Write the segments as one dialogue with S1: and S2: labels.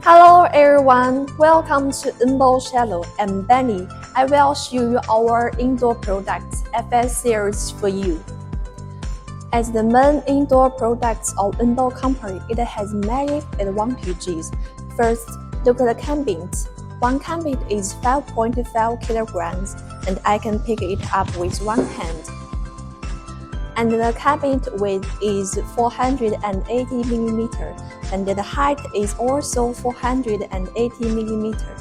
S1: Hello everyone, welcome to Enbon Channel. I'm Bannie. I will show you our indoor products FS Series for you. As the main indoor products of Enbon company, it has many advantages. First, look at the cabinet. One cabinet is 5.5 kilograms, and I can pick it up with one hand. And the cabinet width is 480 millimeters, and the height is also 480 millimeters.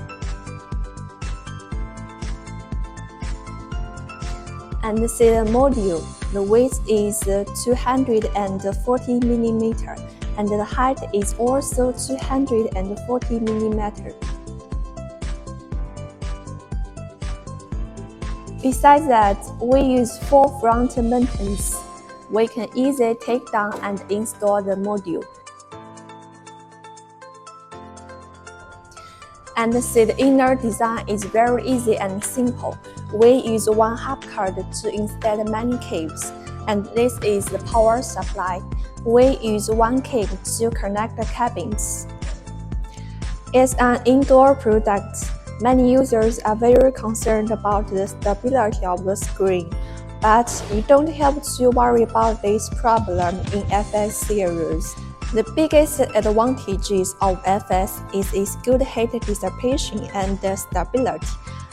S1: And see the module, the width is 240 millimeters, and the height is also 240 millimeters. Besides that, we use 4 front buttons. We can easily take down and install the module. And see the inner design is very easy and simple. We use one hub card to install many cables, and this is the power supply. We use one cable to connect the cabinets. It's an indoor product. Many users are very concerned about the stability of the screen, but you don't have to worry about this problem in FS series. The biggest advantages of FS is its good heat dissipation and stability.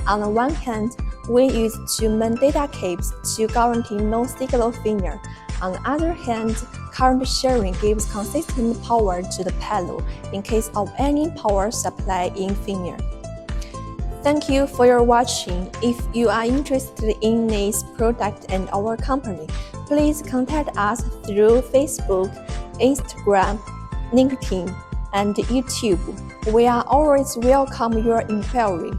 S1: On the one hand, we use 2 main data cables to guarantee no signal failure. On the other hand, current sharing gives consistent power to the panel in case of any power supply in failure. Thank you for your watching. If you are interested in this product and our company, please contact us through Facebook, Instagram, LinkedIn, and YouTube. We are always welcome your inquiry.